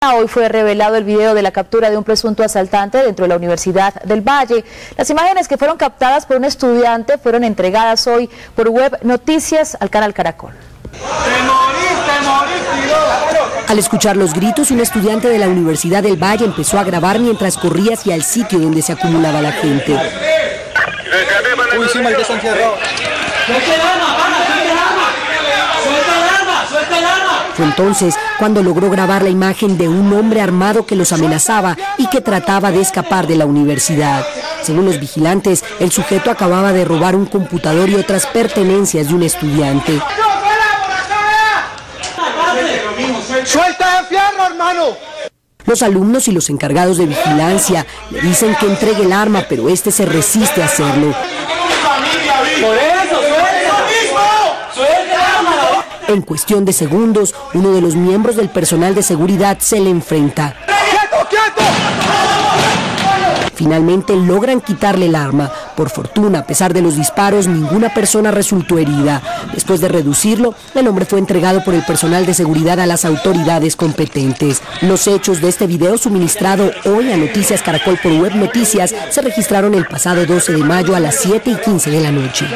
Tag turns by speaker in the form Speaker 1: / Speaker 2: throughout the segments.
Speaker 1: Hoy fue revelado el video de la captura de un presunto asaltante dentro de la Universidad del Valle. Las imágenes que fueron captadas por un estudiante fueron entregadas hoy por Web Noticias al canal Caracol.
Speaker 2: Al escuchar los gritos, un estudiante de la Universidad del Valle empezó a grabar mientras corría hacia el sitio donde se acumulaba la gente.
Speaker 3: Uy, sí, marica, está encerrado.
Speaker 2: Fue entonces cuando logró grabar la imagen de un hombre armado que los amenazaba y que trataba de escapar de la universidad. Según los vigilantes, el sujeto acababa de robar un computador y otras pertenencias de un estudiante.
Speaker 3: ¡Suelta el fierro, hermano!
Speaker 2: Los alumnos y los encargados de vigilancia le dicen que entregue el arma, pero este se resiste a hacerlo.
Speaker 3: ¡Por eso,
Speaker 2: En cuestión de segundos, uno de los miembros del personal de seguridad se le enfrenta.
Speaker 3: ¡Quieto!
Speaker 2: Finalmente logran quitarle el arma. Por fortuna, a pesar de los disparos, ninguna persona resultó herida. Después de reducirlo, el hombre fue entregado por el personal de seguridad a las autoridades competentes. Los hechos de este video suministrado hoy a Noticias Caracol por Web Noticias se registraron el pasado 12 de mayo a las 7:15 de la noche.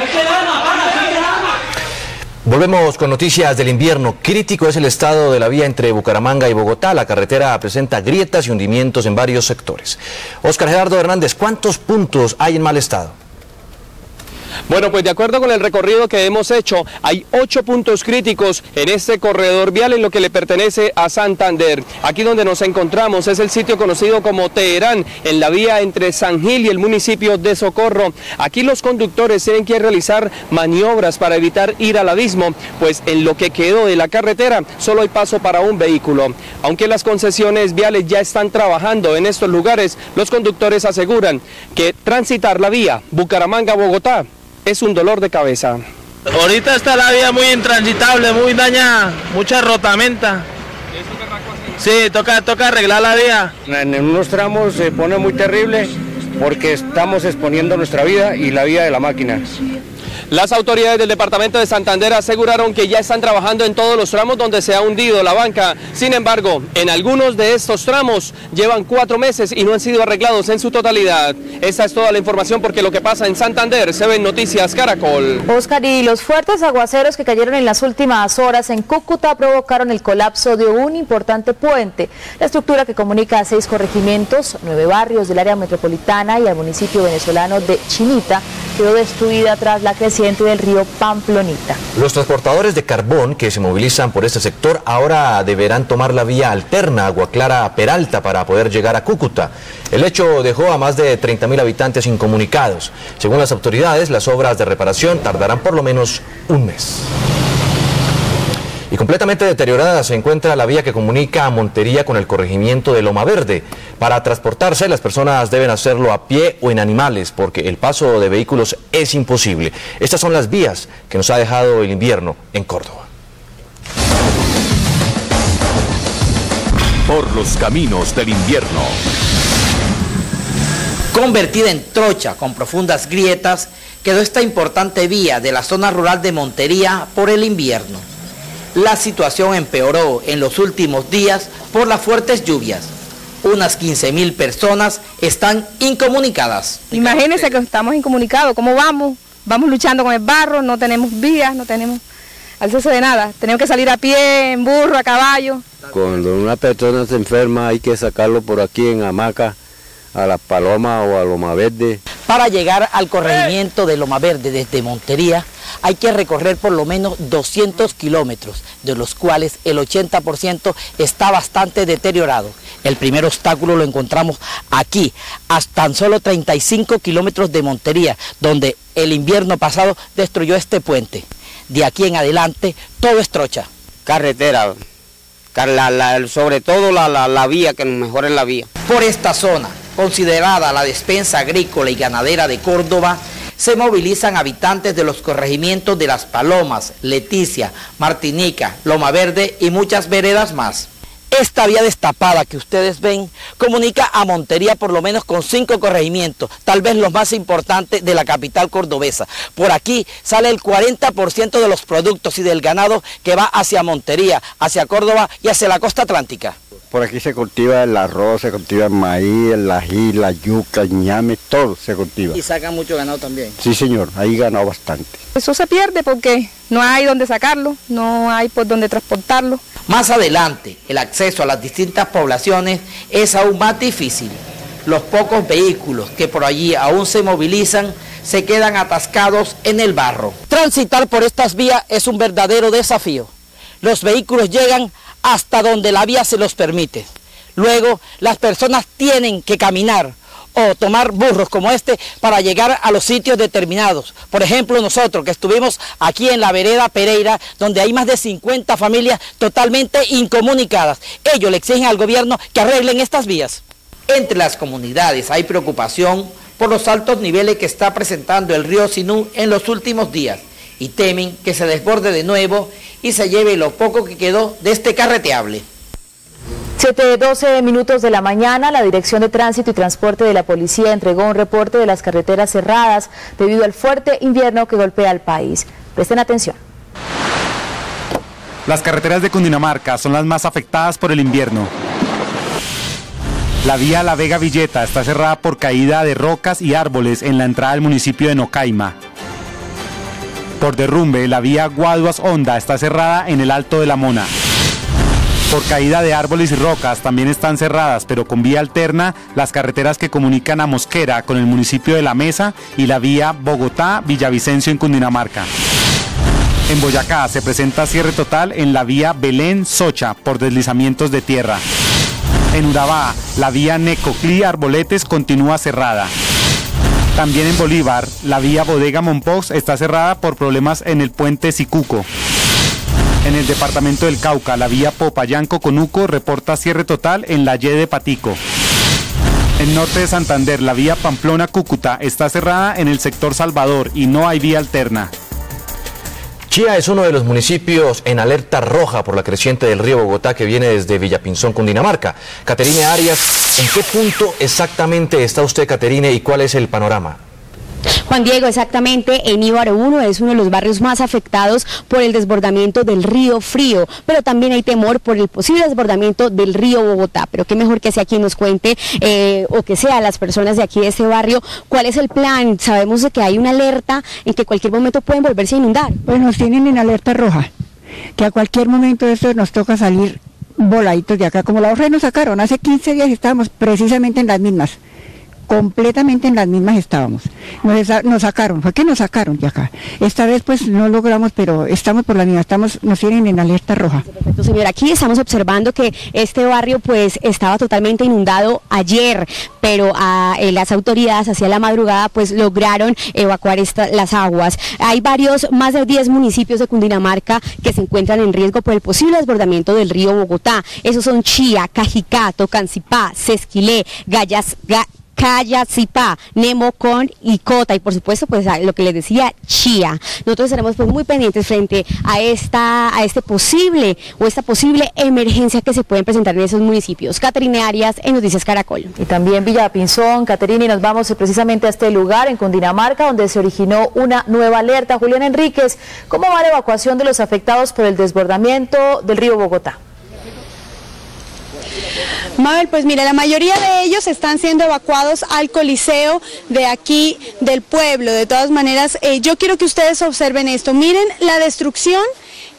Speaker 4: Volvemos con noticias del invierno. Crítico es el estado de la vía entre Bucaramanga y Bogotá. La carretera presenta grietas y hundimientos en varios sectores. Óscar Gerardo Hernández, ¿cuántos puntos hay en mal estado?
Speaker 5: Bueno, pues de acuerdo con el recorrido que hemos hecho, hay 8 puntos críticos en este corredor vial en lo que le pertenece a Santander. Aquí donde nos encontramos es el sitio conocido como Teherán, en la vía entre San Gil y el municipio de Socorro. Aquí los conductores tienen que realizar maniobras para evitar ir al abismo, pues en lo que quedó de la carretera solo hay paso para un vehículo. Aunque las concesiones viales ya están trabajando en estos lugares, los conductores aseguran que transitar la vía Bucaramanga-Bogotá es un dolor de cabeza.
Speaker 6: Ahorita está la vía muy intransitable, muy dañada, mucha rotamenta. Sí, toca arreglar la vía.
Speaker 7: En unos tramos se pone muy terrible porque estamos exponiendo nuestra vida y la vida de la máquina.
Speaker 5: Las autoridades del departamento de Santander aseguraron que ya están trabajando en todos los tramos donde se ha hundido la banca. Sin embargo, en algunos de estos tramos llevan 4 meses y no han sido arreglados en su totalidad. Esta es toda la información porque lo que pasa en Santander se ve en Noticias Caracol.
Speaker 1: Óscar, y los fuertes aguaceros que cayeron en las últimas horas en Cúcuta provocaron el colapso de un importante puente. La estructura que comunica a 6 corregimientos, 9 barrios del área metropolitana y al municipio venezolano de Chinita quedó destruida tras la creciente del río Pamplonita.
Speaker 4: Los transportadores de carbón que se movilizan por este sector ahora deberán tomar la vía alterna Agua Clara-Peralta para poder llegar a Cúcuta. El hecho dejó a más de 30.000 habitantes incomunicados. Según las autoridades, las obras de reparación tardarán por lo menos un mes. Y completamente deteriorada se encuentra la vía que comunica a Montería con el corregimiento de Loma Verde. Para transportarse, las personas deben hacerlo a pie o en animales, porque el paso de vehículos es imposible. Estas son las vías que nos ha dejado el invierno en Córdoba.
Speaker 8: Por los caminos del invierno.
Speaker 9: Convertida en trocha con profundas grietas, quedó esta importante vía de la zona rural de Montería por el invierno. La situación empeoró en los últimos días por las fuertes lluvias. Unas 15.000 personas están incomunicadas.
Speaker 10: Imagínense que estamos incomunicados. ¿Cómo vamos? Vamos luchando con el barro, no tenemos vías, no tenemos acceso de nada. Tenemos que salir a pie, en burro, a caballo.
Speaker 7: Cuando una persona se enferma hay que sacarlo por aquí en hamaca, a Las Palomas o a Loma Verde.
Speaker 9: Para llegar al corregimiento de Loma Verde desde Montería hay que recorrer por lo menos 200 kilómetros, de los cuales el 80% está bastante deteriorado. El primer obstáculo lo encontramos aquí, a tan solo 35 kilómetros de Montería, donde el invierno pasado destruyó este puente. De aquí en adelante todo es trocha.
Speaker 11: Carretera, sobre todo la vía, que mejore la vía.
Speaker 9: Por esta zona, considerada la despensa agrícola y ganadera de Córdoba, se movilizan habitantes de los corregimientos de Las Palomas, Leticia, Martinica, Loma Verde y muchas veredas más. Esta vía destapada que ustedes ven comunica a Montería por lo menos con 5 corregimientos, tal vez los más importantes de la capital cordobesa. Por aquí sale el 40% de los productos y del ganado que va hacia Montería, hacia Córdoba y hacia la costa atlántica.
Speaker 7: Por aquí se cultiva el arroz, se cultiva el maíz, el ají, la yuca, el ñame, todo se cultiva.
Speaker 9: ¿Y sacan mucho ganado también?
Speaker 7: Sí, señor, ahí ganado bastante.
Speaker 10: Eso se pierde porque no hay donde sacarlo, no hay por donde transportarlo.
Speaker 9: Más adelante, el acceso a las distintas poblaciones es aún más difícil. Los pocos vehículos que por allí aún se movilizan se quedan atascados en el barro. Transitar por estas vías es un verdadero desafío. Los vehículos llegan hasta donde la vía se los permite. Luego, las personas tienen que caminar o tomar burros como este para llegar a los sitios determinados. Por ejemplo, nosotros que estuvimos aquí en la vereda Pereira, donde hay más de 50 familias totalmente incomunicadas. Ellos le exigen al gobierno que arreglen estas vías. Entre las comunidades hay preocupación por los altos niveles que está presentando el río Sinú en los últimos días y temen que se desborde de nuevo y se lleve lo poco que quedó de este carreteable.
Speaker 1: 7:12 de la mañana, la Dirección de Tránsito y Transporte de la Policía entregó un reporte de las carreteras cerradas debido al fuerte invierno que golpea al país. Presten atención.
Speaker 12: Las carreteras de Cundinamarca son las más afectadas por el invierno. La vía La Vega-Villeta está cerrada por caída de rocas y árboles en la entrada del municipio de Nocaima. Por derrumbe, la vía Guaduas-Honda está cerrada en el Alto de la Mona. Por caída de árboles y rocas también están cerradas, pero con vía alterna, las carreteras que comunican a Mosquera con el municipio de La Mesa y la vía Bogotá-Villavicencio en Cundinamarca. En Boyacá se presenta cierre total en la vía Belén-Socha por deslizamientos de tierra. En Urabá, la vía Necoclí-Arboletes continúa cerrada. También en Bolívar, la vía Bodega-Mompox está cerrada por problemas en el puente Sicuco. En el departamento del Cauca, la vía Popayanco-Conuco reporta cierre total en la Y de Patico. En norte de Santander, la vía Pamplona-Cúcuta está cerrada en el sector Salvador y no hay vía alterna.
Speaker 4: Chía es uno de los municipios en alerta roja por la creciente del río Bogotá que viene desde Villapinzón, Cundinamarca. Caterine Arias, ¿en qué punto exactamente está usted, Caterine, y cuál es el panorama?
Speaker 13: Juan Diego, exactamente, en Íbaro 1 es uno de los barrios más afectados por el desbordamiento del río Frío, pero también hay temor por el posible desbordamiento del río Bogotá. Pero qué mejor que sea quien nos cuente, o que sea las personas de aquí de este barrio, cuál es el plan. Sabemos de que hay una alerta en que cualquier momento pueden volverse a inundar.
Speaker 14: Pues nos tienen en alerta roja, que a cualquier momento de esto nos toca salir voladitos de acá. Como la otra vez nos sacaron, hace 15 días estábamos precisamente en las mismas. Completamente en las mismas estábamos. Nos sacaron, ¿por qué nos sacaron de acá? Esta vez pues no logramos, pero estamos por la misma, nos tienen en alerta roja.
Speaker 13: Perfecto, señor, aquí estamos observando que este barrio pues estaba totalmente inundado ayer, pero las autoridades hacia la madrugada pues lograron evacuar las aguas. Hay más de 10 municipios de Cundinamarca que se encuentran en riesgo por el posible desbordamiento del río Bogotá. Esos son Chía, Cajicá, Tocancipá, Sesquilé, Cayazipá, Nemocón y Cota, y por supuesto pues lo que les decía, Chía. Nosotros estaremos pues muy pendientes frente a esta posible emergencia que se pueden presentar en esos municipios. Caterine Arias, en Noticias Caracol.
Speaker 1: Y también Villapinzón, Caterine, y nos vamos precisamente a este lugar en Cundinamarca donde se originó una nueva alerta. Julián Enríquez, ¿cómo va la evacuación de los afectados por el desbordamiento del río Bogotá?
Speaker 15: Mabel, pues mira, la mayoría de ellos están siendo evacuados al Coliseo de aquí del pueblo. De todas maneras, yo quiero que ustedes observen esto. Miren la destrucción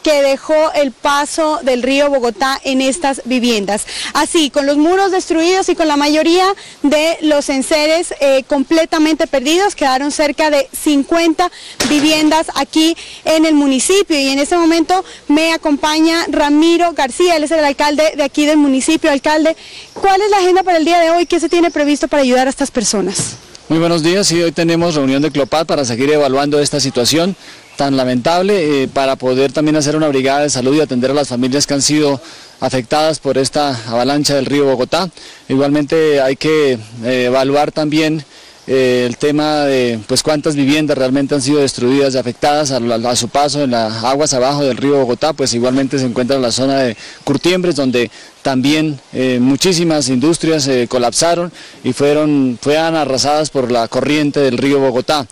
Speaker 15: que dejó el paso del río Bogotá en estas viviendas. Así, con los muros destruidos y con la mayoría de los enseres completamente perdidos, quedaron cerca de 50 viviendas aquí en el municipio. Y en este momento me acompaña Ramiro García, él es el alcalde de aquí del municipio. Alcalde, ¿cuál es la agenda para el día de hoy? ¿Qué se tiene previsto para ayudar a estas personas?
Speaker 16: Muy buenos días, sí, hoy tenemos reunión de CLOPAD para seguir evaluando esta situación tan lamentable, para poder también hacer una brigada de salud y atender a las familias que han sido afectadas por esta avalancha del río Bogotá. Igualmente hay que evaluar también el tema de pues cuántas viviendas realmente han sido destruidas y afectadas a su paso en las aguas abajo del río Bogotá. Pues igualmente se encuentra en la zona de Curtiembres, donde también muchísimas industrias colapsaron y fueron arrasadas por la corriente del río Bogotá.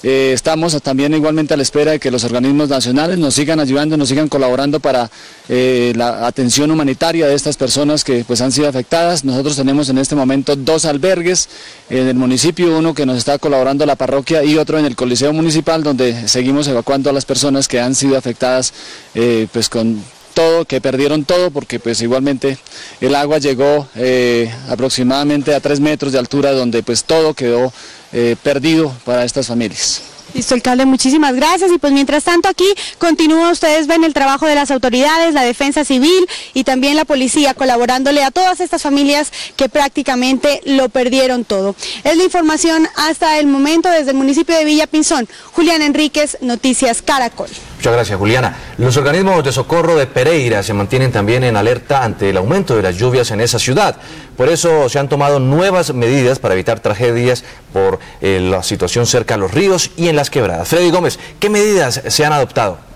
Speaker 16: Estamos también igualmente a la espera de que los organismos nacionales nos sigan ayudando, nos sigan colaborando para la atención humanitaria de estas personas que pues han sido afectadas. Nosotros tenemos en este momento 2 albergues en el municipio, uno que nos está colaborando la parroquia y otro en el Coliseo Municipal, donde seguimos evacuando a las personas que han sido afectadas pues con todo, que perdieron todo, porque pues igualmente el agua llegó aproximadamente a 3 metros de altura, donde pues todo quedó perdido para estas familias.
Speaker 15: Listo, alcalde, muchísimas gracias. Y pues mientras tanto aquí continúa, ustedes ven el trabajo de las autoridades, la defensa civil y también la policía colaborándole a todas estas familias que prácticamente lo perdieron todo. Es la información hasta el momento desde el municipio de Villa Pinzón. Juliana Enríquez, Noticias Caracol.
Speaker 4: Muchas gracias, Juliana. Los organismos de socorro de Pereira se mantienen también en alerta ante el aumento de las lluvias en esa ciudad. Por eso se han tomado nuevas medidas para evitar tragedias por la situación cerca a los ríos y en las quebradas. Freddy Gómez, ¿qué medidas se han adoptado?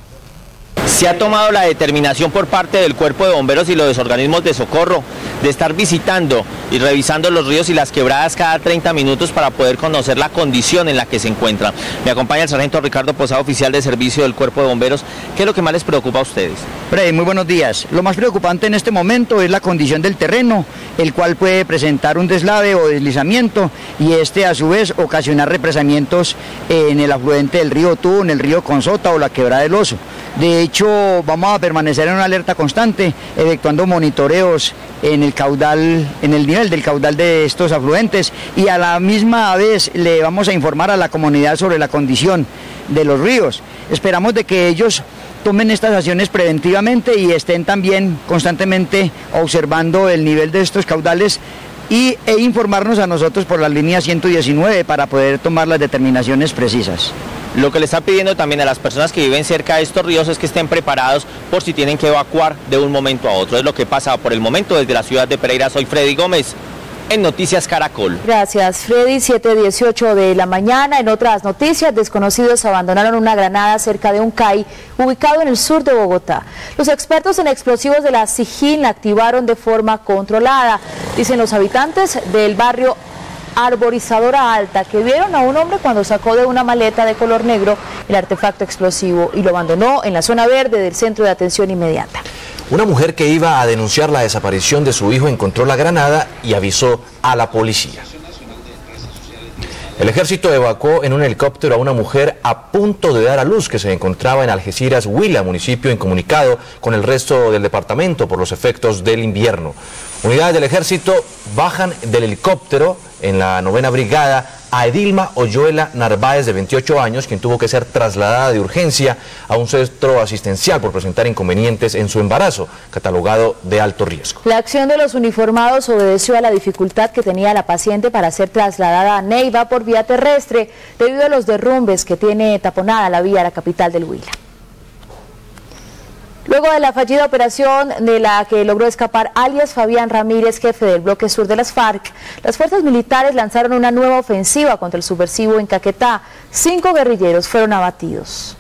Speaker 17: Se ha tomado la determinación por parte del Cuerpo de Bomberos y los organismos de socorro de estar visitando y revisando los ríos y las quebradas cada 30 minutos para poder conocer la condición en la que se encuentran. Me acompaña el sargento Ricardo Posada, oficial de servicio del Cuerpo de Bomberos. ¿Qué es lo que más les preocupa a ustedes?
Speaker 18: Freddy, muy buenos días. Lo más preocupante en este momento es la condición del terreno, el cual puede presentar un deslave o deslizamiento y a su vez ocasionar represamientos en el afluente del río Tubo, en el río Consota o la quebrada del Oso. De hecho, vamos a permanecer en una alerta constante, efectuando monitoreos en el caudal, en el nivel del caudal de estos afluentes, y a la misma vez le vamos a informar a la comunidad sobre la condición de los ríos. Esperamos de que ellos tomen estas acciones preventivamente y estén también constantemente observando el nivel de estos caudales e informarnos a nosotros por la línea 119 para poder tomar las determinaciones precisas.
Speaker 17: Lo que le está pidiendo también a las personas que viven cerca de estos ríos es que estén preparados por si tienen que evacuar de un momento a otro. Es lo que pasa por el momento desde la ciudad de Pereira. Soy Freddy Gómez en Noticias Caracol.
Speaker 1: Gracias, Freddy. 7:18 de la mañana. En otras noticias, desconocidos abandonaron una granada cerca de un CAI ubicado en el sur de Bogotá. Los expertos en explosivos de la SIJIN la activaron de forma controlada. Dicen los habitantes del barrio Arborizadora Alta que vieron a un hombre cuando sacó de una maleta de color negro el artefacto explosivo y lo abandonó en la zona verde del centro de atención inmediata.
Speaker 4: Una mujer que iba a denunciar la desaparición de su hijo encontró la granada y avisó a la policía. El ejército evacuó en un helicóptero a una mujer a punto de dar a luz que se encontraba en Algeciras, Huila, municipio incomunicado con el resto del departamento por los efectos del invierno. Unidades del ejército bajan del helicóptero en la 9ª Brigada a Edilma Oyuela Narváez, de 28 años, quien tuvo que ser trasladada de urgencia a un centro asistencial por presentar inconvenientes en su embarazo, catalogado de alto riesgo.
Speaker 1: La acción de los uniformados obedeció a la dificultad que tenía la paciente para ser trasladada a Neiva por vía terrestre debido a los derrumbes que tiene taponada la vía a la capital del Huila. Luego de la fallida operación de la que logró escapar alias Fabián Ramírez, jefe del bloque sur de las FARC, las fuerzas militares lanzaron una nueva ofensiva contra el subversivo en Caquetá. 5 guerrilleros fueron abatidos.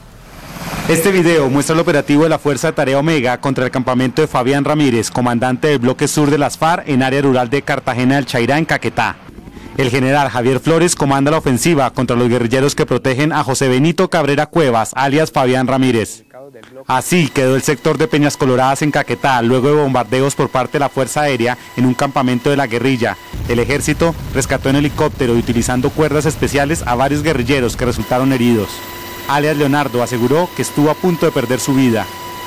Speaker 12: Este video muestra el operativo de la Fuerza de Tarea Omega contra el campamento de Fabián Ramírez, comandante del bloque sur de las FARC en área rural de Cartagena del Chairá, en Caquetá. El general Javier Flores comanda la ofensiva contra los guerrilleros que protegen a José Benito Cabrera Cuevas, alias Fabián Ramírez. Así quedó el sector de Peñas Coloradas en Caquetá, luego de bombardeos por parte de la Fuerza Aérea en un campamento de la guerrilla. El ejército rescató en helicóptero y utilizando cuerdas especiales a varios guerrilleros que resultaron heridos. Alias Leonardo aseguró que estuvo a punto de perder su vida.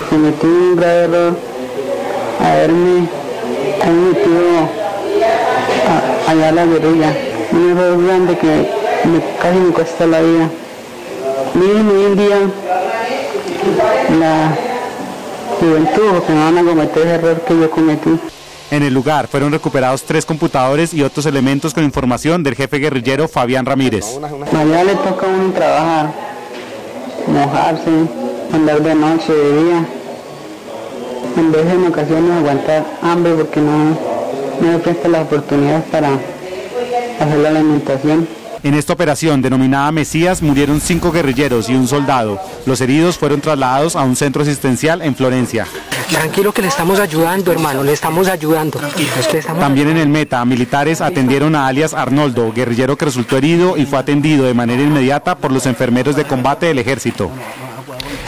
Speaker 19: Cometí un grave error, haberme metido allá a la guerrilla. Un error grande que casi me cuesta la vida. Miren hoy en día la juventud que no van a cometer ese error que yo cometí.
Speaker 12: En el lugar fueron recuperados 3 computadores y otros elementos con información del jefe guerrillero Fabián Ramírez.
Speaker 19: Mañana le toca a uno trabajar, mojarse, andar de noche, de día. En vez en ocasiones aguantar hambre porque no me presta las oportunidades para hacer la alimentación.
Speaker 12: En esta operación, denominada Mesías, murieron 5 guerrilleros y un soldado. Los heridos fueron trasladados a un centro asistencial en Florencia.
Speaker 20: Tranquilo que le estamos ayudando, hermano, le estamos ayudando.
Speaker 12: También en el Meta, militares atendieron a alias Arnoldo, guerrillero que resultó herido y fue atendido de manera inmediata por los enfermeros de combate del ejército.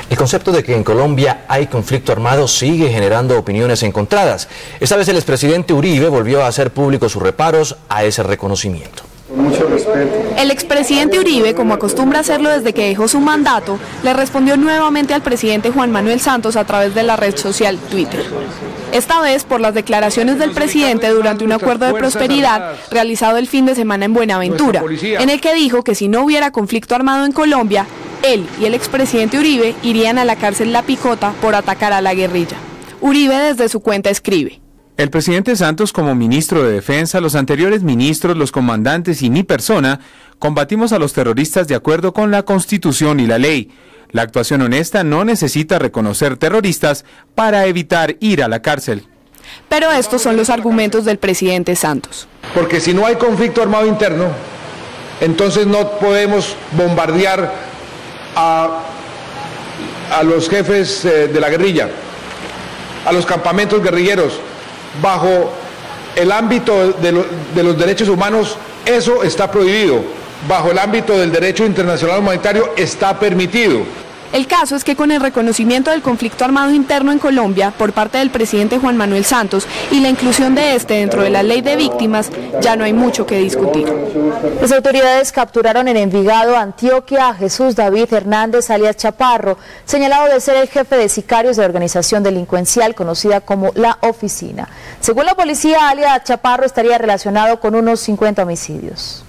Speaker 4: El concepto de que en Colombia hay conflicto armado sigue generando opiniones encontradas. Esta vez el expresidente Uribe volvió a hacer públicos sus reparos a ese reconocimiento.
Speaker 21: Mucho respeto. El expresidente Uribe, como acostumbra hacerlo desde que dejó su mandato, le respondió nuevamente al presidente Juan Manuel Santos a través de la red social Twitter. Esta vez por las declaraciones del presidente durante un acuerdo de prosperidad realizado el fin de semana en Buenaventura, en el que dijo que si no hubiera conflicto armado en Colombia, él y el expresidente Uribe irían a la cárcel La Picota por atacar a la guerrilla. Uribe desde su cuenta escribe:
Speaker 22: el presidente Santos como ministro de Defensa, los anteriores ministros, los comandantes y mi persona combatimos a los terroristas de acuerdo con la Constitución y la ley. La actuación honesta no necesita reconocer terroristas para evitar ir a la cárcel.
Speaker 21: Pero estos son los argumentos del presidente Santos.
Speaker 23: Porque si no hay conflicto armado interno, entonces no podemos bombardear a los jefes de la guerrilla, a los campamentos guerrilleros. Bajo el ámbito de los derechos humanos, eso está prohibido. Bajo el ámbito del derecho internacional humanitario está permitido.
Speaker 21: El caso es que con el reconocimiento del conflicto armado interno en Colombia por parte del presidente Juan Manuel Santos y la inclusión de este dentro de la ley de víctimas, ya no hay mucho que discutir.
Speaker 1: Las autoridades capturaron en Envigado, Antioquia, a Jesús David Hernández, alias Chaparro, señalado de ser el jefe de sicarios de la organización delincuencial conocida como La Oficina. Según la policía, alias Chaparro estaría relacionado con unos 50 homicidios.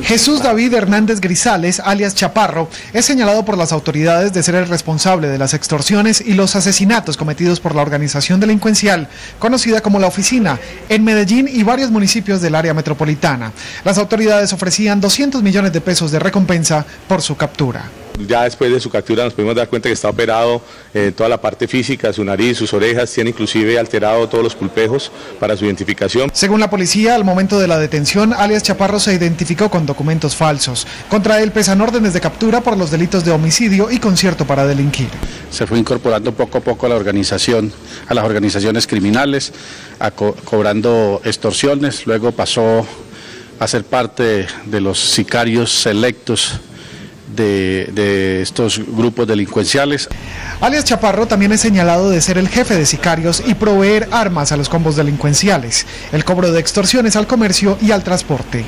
Speaker 24: Jesús David Hernández Grisales, alias Chaparro, es señalado por las autoridades de ser el responsable de las extorsiones y los asesinatos cometidos por la organización delincuencial, conocida como La Oficina, en Medellín y varios municipios del área metropolitana. Las autoridades ofrecían 200 millones de pesos de recompensa por su captura.
Speaker 25: Ya después de su captura nos pudimos dar cuenta que está operado toda la parte física, su nariz, sus orejas, tiene inclusive alterado todos los pulpejos para su identificación.
Speaker 24: Según la policía, al momento de la detención, alias Chaparro se identificó con documentos falsos. Contra él pesan órdenes de captura por los delitos de homicidio y concierto para delinquir.
Speaker 26: Se fue incorporando poco a poco a la organización, a las organizaciones criminales, cobrando extorsiones, luego pasó a ser parte de los sicarios selectos de estos grupos delincuenciales.
Speaker 24: Alias Chaparro también es señalado de ser el jefe de sicarios y proveer armas a los combos delincuenciales, el cobro de extorsiones al comercio y al transporte.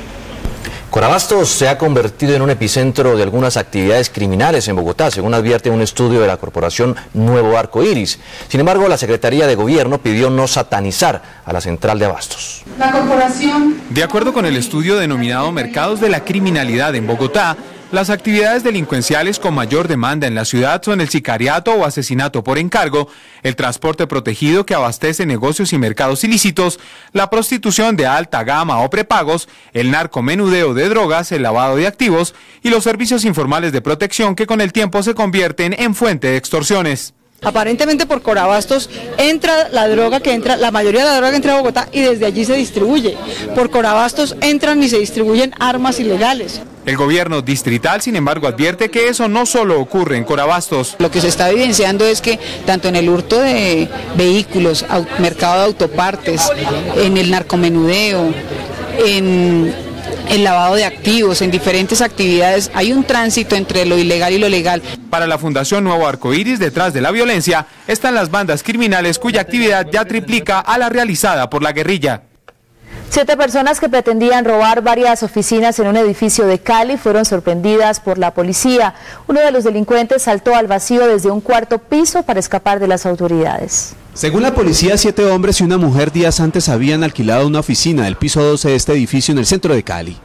Speaker 4: Corabastos se ha convertido en un epicentro de algunas actividades criminales en Bogotá, según advierte un estudio de la corporación Nuevo Arco Iris. Sin embargo, la Secretaría de Gobierno pidió no satanizar a la central de abastos.
Speaker 27: La corporación...
Speaker 22: De acuerdo con el estudio denominado Mercados de la Criminalidad en Bogotá, las actividades delincuenciales con mayor demanda en la ciudad son el sicariato o asesinato por encargo, el transporte protegido que abastece negocios y mercados ilícitos, la prostitución de alta gama o prepagos, el narcomenudeo de drogas, el lavado de activos y los servicios informales de protección que con el tiempo se convierten en fuente de extorsiones.
Speaker 28: Aparentemente por Corabastos entra la droga que entra, la mayoría de la droga que entra a Bogotá y desde allí se distribuye. Por Corabastos entran y se distribuyen armas ilegales.
Speaker 22: El gobierno distrital, sin embargo, advierte que eso no solo ocurre en Corabastos.
Speaker 28: Lo que se está evidenciando es que tanto en el hurto de vehículos, mercado de autopartes, en el narcomenudeo, en el lavado de activos, en diferentes actividades, hay un tránsito entre lo ilegal y lo legal.
Speaker 22: Para la Fundación Nuevo Arco Iris, detrás de la violencia están las bandas criminales cuya actividad ya triplica a la realizada por la guerrilla.
Speaker 1: 7 personas que pretendían robar varias oficinas en un edificio de Cali fueron sorprendidas por la policía. Uno de los delincuentes saltó al vacío desde un 4º piso para escapar de las autoridades.
Speaker 29: Según la policía, 7 hombres y una mujer días antes habían alquilado una oficina del piso 12 de este edificio en el centro de Cali.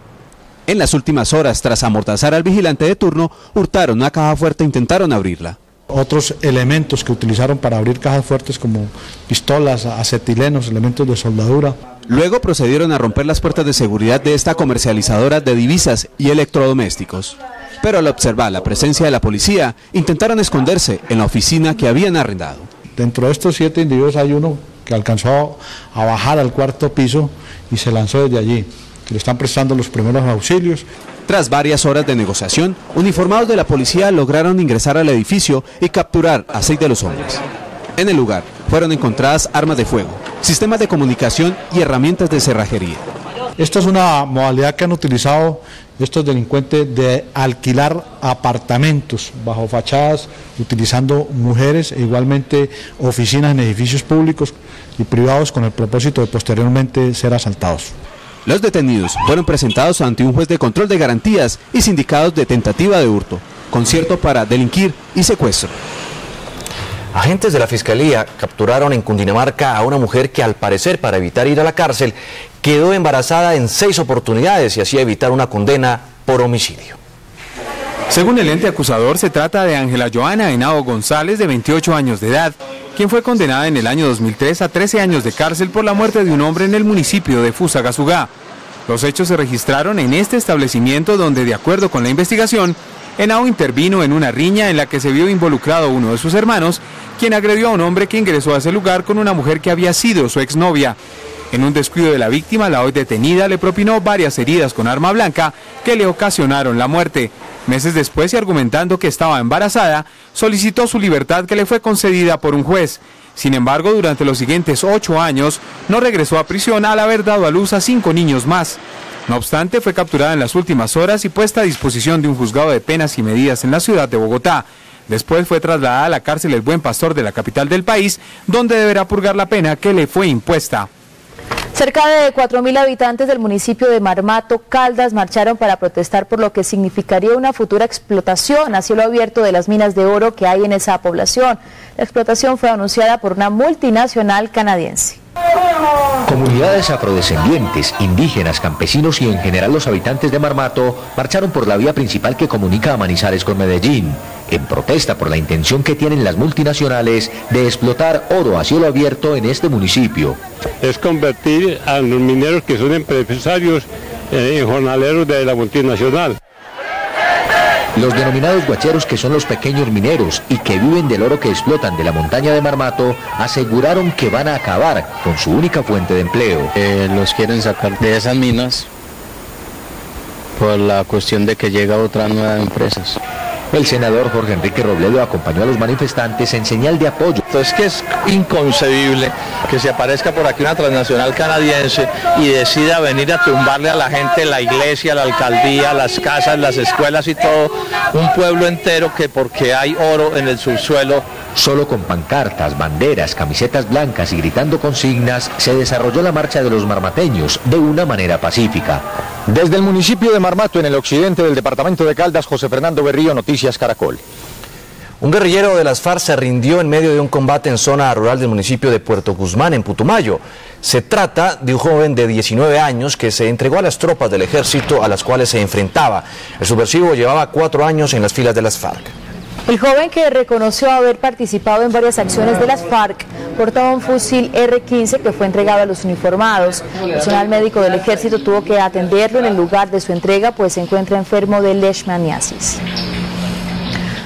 Speaker 29: En las últimas horas, tras amordazar al vigilante de turno, hurtaron una caja fuerte e intentaron abrirla.
Speaker 30: Otros elementos que utilizaron para abrir cajas fuertes como pistolas, acetilenos, elementos de soldadura.
Speaker 29: Luego procedieron a romper las puertas de seguridad de esta comercializadora de divisas y electrodomésticos. Pero al observar la presencia de la policía, intentaron esconderse en la oficina que habían arrendado.
Speaker 30: Dentro de estos 7 individuos hay uno que alcanzó a bajar al 4º piso y se lanzó desde allí, que le están prestando los primeros auxilios.
Speaker 29: Tras varias horas de negociación, uniformados de la policía lograron ingresar al edificio y capturar a 6 de los hombres. En el lugar fueron encontradas armas de fuego, sistemas de comunicación y herramientas de cerrajería.
Speaker 30: Esta es una modalidad que han utilizado estos delincuentes de alquilar apartamentos bajo fachadas, utilizando mujeres e igualmente oficinas en edificios públicos y privados con el propósito de posteriormente ser asaltados.
Speaker 29: Los detenidos fueron presentados ante un juez de control de garantías y sindicados de tentativa de hurto, concierto para delinquir y secuestro.
Speaker 4: Agentes de la Fiscalía capturaron en Cundinamarca a una mujer que, al parecer, para evitar ir a la cárcel, quedó embarazada en 6 oportunidades y así evitar una condena por homicidio.
Speaker 22: Según el ente acusador, se trata de Ángela Joana Henao González, de 28 años de edad, quien fue condenada en el año 2003 a 13 años de cárcel por la muerte de un hombre en el municipio de Fusagasugá. Los hechos se registraron en este establecimiento donde, de acuerdo con la investigación, Henao intervino en una riña en la que se vio involucrado uno de sus hermanos, quien agredió a un hombre que ingresó a ese lugar con una mujer que había sido su exnovia. En un descuido de la víctima, la hoy detenida le propinó varias heridas con arma blanca que le ocasionaron la muerte. Meses después, y argumentando que estaba embarazada, solicitó su libertad, que le fue concedida por un juez. Sin embargo, durante los siguientes 8 años, no regresó a prisión al haber dado a luz a 5 niños más. No obstante, fue capturada en las últimas horas y puesta a disposición de un juzgado de penas y medidas en la ciudad de Bogotá. Después fue trasladada a la cárcel El Buen Pastor de la capital del país, donde deberá purgar la pena que le fue impuesta.
Speaker 1: Cerca de 4.000 habitantes del municipio de Marmato, Caldas, marcharon para protestar por lo que significaría una futura explotación a cielo abierto de las minas de oro que hay en esa población. La explotación fue anunciada por una multinacional canadiense.
Speaker 2: Comunidades afrodescendientes, indígenas, campesinos y en general los habitantes de Marmato marcharon por la vía principal que comunica a Manizales con Medellín, en protesta por la intención que tienen las multinacionales de explotar oro a cielo abierto en este municipio.
Speaker 3: Es convertir a los mineros que son empresarios en jornaleros de la multinacional.
Speaker 2: Los denominados guacheros, que son los pequeños mineros y que viven del oro que explotan de la montaña de Marmato, aseguraron que van a acabar con su única fuente de empleo.
Speaker 5: Los quieren sacar de esas minas por la cuestión de que llega otra nueva empresas.
Speaker 2: El senador Jorge Enrique Robledo acompañó a los manifestantes en señal de apoyo.
Speaker 6: Es que es inconcebible que se aparezca por aquí una transnacional canadiense y decida venir a tumbarle a la gente la iglesia, la alcaldía, las casas, las escuelas y todo, un pueblo entero, que porque hay oro en el subsuelo.
Speaker 2: Solo con pancartas, banderas, camisetas blancas y gritando consignas se desarrolló la marcha de los marmateños de una manera pacífica.
Speaker 7: Desde el municipio de Marmato, en el occidente del departamento de Caldas, José Fernando Berrío, Noticias Caracol.
Speaker 4: Un guerrillero de las FARC se rindió en medio de un combate en zona rural del municipio de Puerto Guzmán, en Putumayo. Se trata de un joven de 19 años que se entregó a las tropas del ejército a las cuales se enfrentaba. El subversivo llevaba 4 años en las filas de las FARC.
Speaker 1: El joven, que reconoció haber participado en varias acciones de las FARC, portaba un fusil R-15 que fue entregado a los uniformados. El personal médico del ejército tuvo que atenderlo en el lugar de su entrega, pues se encuentra enfermo de leishmaniasis.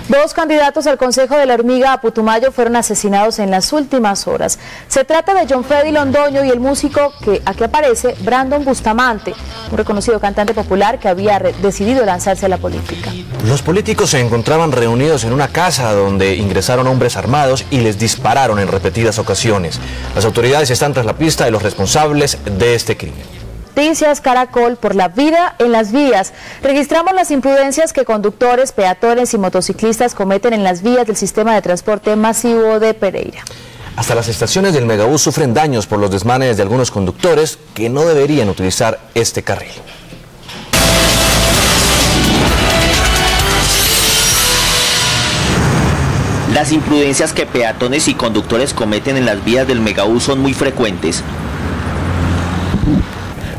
Speaker 1: 2 candidatos al Consejo de la Hormiga a Putumayo fueron asesinados en las últimas horas. Se trata de John Freddy Londoño y el músico que aquí aparece, Brandon Bustamante, un reconocido cantante popular que había decidido lanzarse a la política.
Speaker 4: Los políticos se encontraban reunidos en una casa donde ingresaron hombres armados y les dispararon en repetidas ocasiones. Las autoridades están tras la pista de los responsables de este crimen.
Speaker 1: Noticias Caracol, por la vida en las vías. Registramos las imprudencias que conductores, peatones y motociclistas cometen en las vías del sistema de transporte masivo de Pereira.
Speaker 4: Hasta las estaciones del Megabús sufren daños por los desmanes de algunos conductores que no deberían utilizar este carril.
Speaker 17: Las imprudencias que peatones y conductores cometen en las vías del Megabús son muy frecuentes.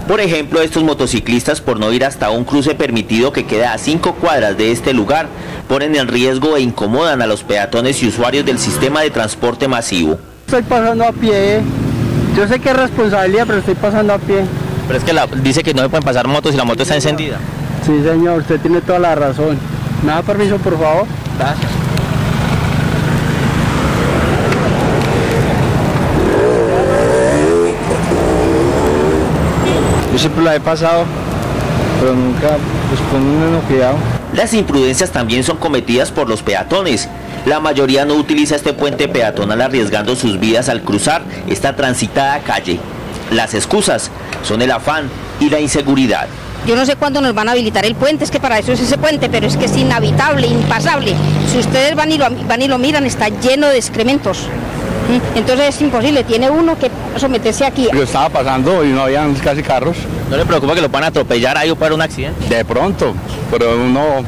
Speaker 17: Por ejemplo, estos motociclistas, por no ir hasta un cruce permitido que queda a 5 cuadras de este lugar, ponen en riesgo e incomodan a los peatones y usuarios del sistema de transporte masivo.
Speaker 8: Estoy pasando a pie, yo sé que es responsabilidad, pero estoy pasando a pie.
Speaker 17: Pero es que dice que no se pueden pasar motos si la moto está encendida.
Speaker 8: Sí, señor, usted tiene toda la razón. ¿Me da permiso, por favor?
Speaker 17: Gracias.
Speaker 8: Yo siempre la he pasado pero nunca pues ponen cuidado.
Speaker 17: Las imprudencias también son cometidas por los peatones. La mayoría no utiliza este puente peatonal arriesgando sus vidas al cruzar esta transitada calle. Las excusas son el afán y la inseguridad.
Speaker 9: Yo no sé cuándo nos van a habilitar el puente, es que para eso es ese puente, pero es que es inhabitable, impasable. Si ustedes van y lo miran, está lleno de excrementos. Entonces es imposible, tiene uno que someterse aquí.
Speaker 6: Yo estaba pasando y no habían casi carros.
Speaker 17: ¿No le preocupa que lo van a atropellar ahí o para un accidente?
Speaker 6: De pronto, pero uno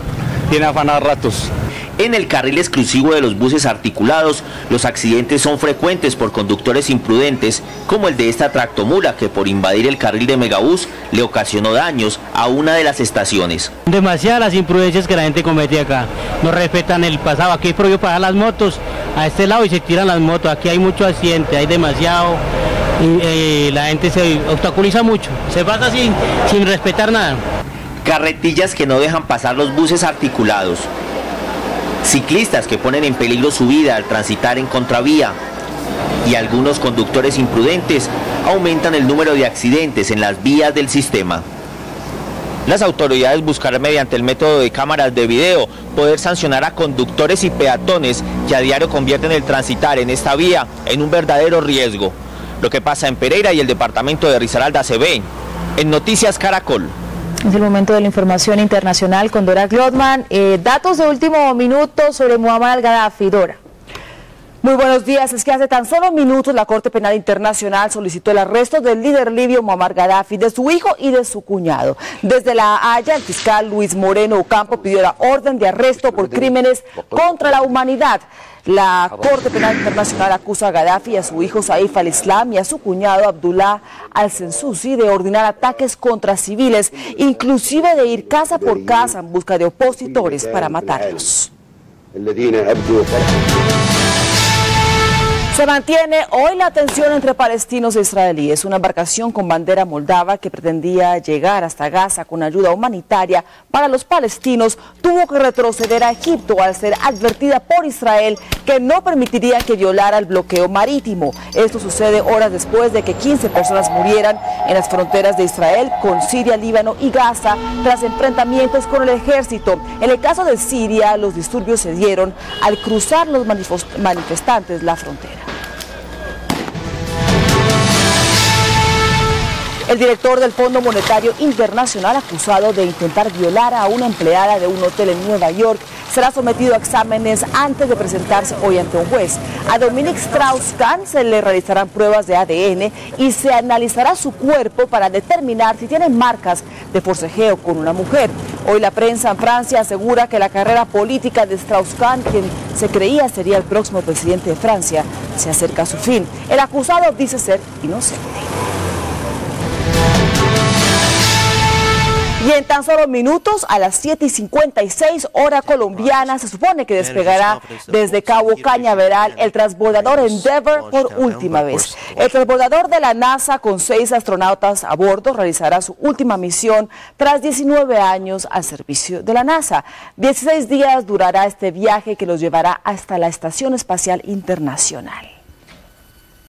Speaker 6: tiene afán a ratos.
Speaker 17: En el carril exclusivo de los buses articulados, los accidentes son frecuentes por conductores imprudentes, como el de esta tractomula que por invadir el carril de Megabús le ocasionó daños a una de las estaciones.
Speaker 10: Demasiadas las imprudencias que la gente comete acá. No respetan el pasado. Aquí es prohibido parar las motos a este lado y se tiran las motos. Aquí hay mucho accidente, hay demasiado. La gente se obstaculiza mucho. Se pasa sin respetar nada.
Speaker 17: Carretillas que no dejan pasar los buses articulados. Ciclistas que ponen en peligro su vida al transitar en contravía y algunos conductores imprudentes aumentan el número de accidentes en las vías del sistema. Las autoridades buscarán mediante el método de cámaras de video poder sancionar a conductores y peatones que a diario convierten el transitar en esta vía en un verdadero riesgo. Lo que pasa en Pereira y el departamento de Risaralda se ve en Noticias Caracol.
Speaker 1: Es el momento de la información internacional con Dora Glotman. Datos de último minuto sobre Muammar al-Gaddafi. Dora.
Speaker 11: Muy buenos días. Es que hace tan solo minutos la Corte Penal Internacional solicitó el arresto del líder libio Muammar Gaddafi, de su hijo y de su cuñado. Desde La Haya, el fiscal Luis Moreno Ocampo pidió la orden de arresto por crímenes contra la humanidad. La Corte Penal Internacional acusa a Gaddafi y a su hijo Saif al-Islam y a su cuñado Abdullah al-Sensusi de ordenar ataques contra civiles, inclusive de ir casa por casa en busca de opositores para matarlos. Se mantiene hoy la tensión entre palestinos e israelíes. Una embarcación con bandera moldava que pretendía llegar hasta Gaza con ayuda humanitaria para los palestinos tuvo que retroceder a Egipto al ser advertida por Israel que no permitiría que violara el bloqueo marítimo. Esto sucede horas después de que 15 personas murieran en las fronteras de Israel con Siria, Líbano y Gaza tras enfrentamientos con el ejército. En el caso de Siria, los disturbios se dieron al cruzar los manifestantes la frontera. El director del Fondo Monetario Internacional, acusado de intentar violar a una empleada de un hotel en Nueva York, será sometido a exámenes antes de presentarse hoy ante un juez. A Dominique Strauss-Kahn se le realizarán pruebas de ADN y se analizará su cuerpo para determinar si tiene marcas de forcejeo con una mujer. Hoy la prensa en Francia asegura que la carrera política de Strauss-Kahn, quien se creía sería el próximo presidente de Francia, se acerca a su fin. El acusado dice ser inocente. Y en tan solo minutos, a las 7:56 hora colombiana, se supone que despegará desde Cabo Cañaveral el transbordador Endeavour por última vez. El transbordador de la NASA con 6 astronautas a bordo realizará su última misión tras 19 años al servicio de la NASA. 16 días durará este viaje que los llevará hasta la Estación Espacial Internacional.